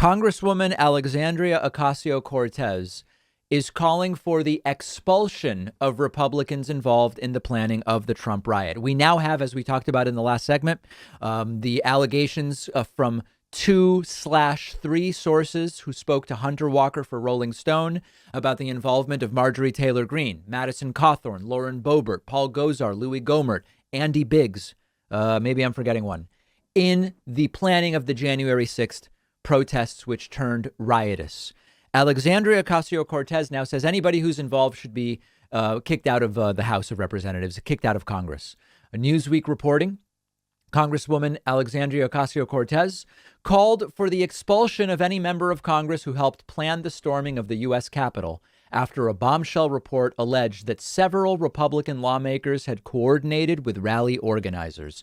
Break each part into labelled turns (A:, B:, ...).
A: Congresswoman Alexandria Ocasio-Cortez is calling for the expulsion of Republicans involved in the planning of the Trump riot. We now have, as we talked about in the last segment, the allegations from 2/3 sources who spoke to Hunter Walker for Rolling Stone about the involvement of Marjorie Taylor Greene, Madison Cawthorn, Lauren Boebert, Paul Gosar, Louis Gohmert, Andy Biggs, maybe I'm forgetting one, in the planning of the January 6th protests, which turned riotous. Alexandria Ocasio-Cortez now says anybody who's involved should be kicked out of the House of Representatives, kicked out of Congress. A Newsweek reporting, Congresswoman Alexandria Ocasio-Cortez called for the expulsion of any member of Congress who helped plan the storming of the U.S. Capitol after a bombshell report alleged that several Republican lawmakers had coordinated with rally organizers.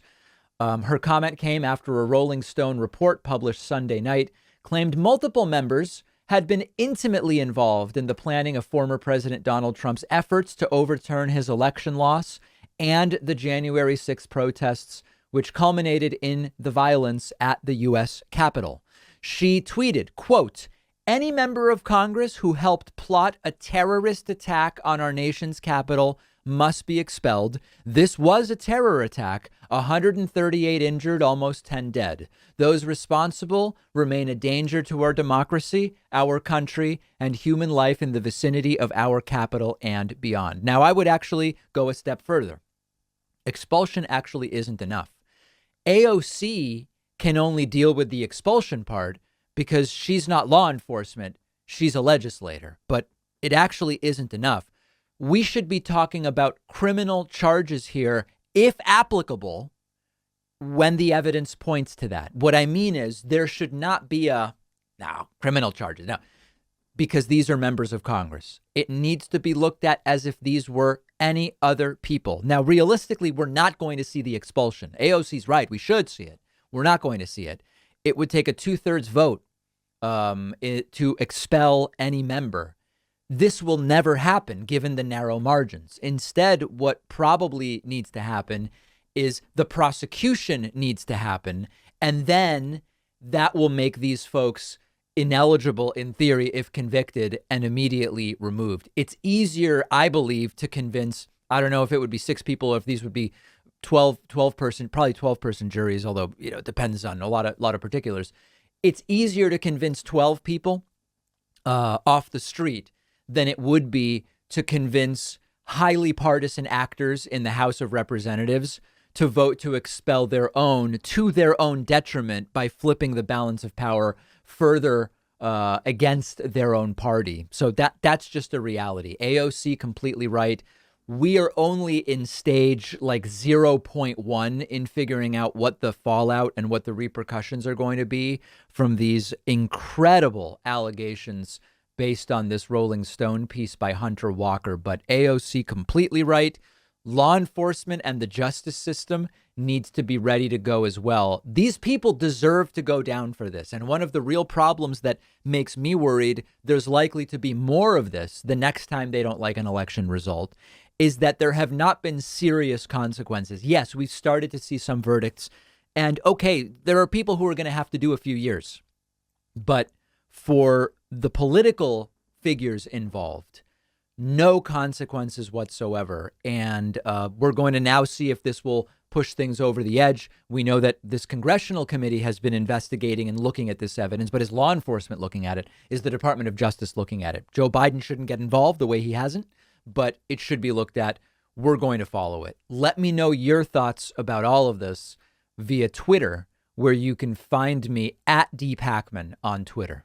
A: Her comment came after a Rolling Stone report published Sunday night claimed multiple members had been intimately involved in the planning of former President Donald Trump's efforts to overturn his election loss and the January 6th protests, which culminated in the violence at the U.S. Capitol. She tweeted, quote, "Any member of Congress who helped plot a terrorist attack on our nation's capital must be expelled. This was a terror attack, 138 injured, almost 10 dead. Those responsible remain a danger to our democracy, our country, and human life in the vicinity of our capital and beyond." Now, I would actually go a step further. Expulsion actually isn't enough. AOC can only deal with the expulsion part because she's not law enforcement. She's a legislator, but it actually isn't enough. We should be talking about criminal charges here, if applicable, when the evidence points to that. What I mean is there should not be criminal charges. No, because these are members of Congress. It needs to be looked at as if these were any other people. Now, realistically, we're not going to see the expulsion. AOC's right. We should see it. We're not going to see it. It would take a 2/3 vote to expel any member. This will never happen given the narrow margins. Instead, what probably needs to happen is the prosecution needs to happen. And then that will make these folks ineligible in theory if convicted and immediately removed. It's easier, I believe, to convince, I don't know if it would be 6 people or if these would be 12 person juries, although, it depends on a lot of particulars. It's easier to convince 12 people off the street than it would be to convince highly partisan actors in the House of Representatives to vote to expel their own to their own detriment by flipping the balance of power further against their own party. So that's just a reality. AOC completely right. We are only in stage like 0.1 in figuring out what the fallout and what the repercussions are going to be from these incredible allegations based on this Rolling Stone piece by Hunter Walker. But AOC completely right. Law enforcement and the justice system needs to be ready to go as well. These people deserve to go down for this. And one of the real problems that makes me worried there's likely to be more of this the next time they don't like an election result is that there have not been serious consequences. Yes, we've started to see some verdicts. And okay, there are people who are going to have to do a few years. But for the political figures involved, no consequences whatsoever. And we're going to now see if this will push things over the edge. We know that this congressional committee has been investigating and looking at this evidence, but is law enforcement looking at it? Is the Department of Justice looking at it? Joe Biden shouldn't get involved the way he hasn't, but it should be looked at. We're going to follow it. Let me know your thoughts about all of this via Twitter, where you can find me at @DPACman on Twitter.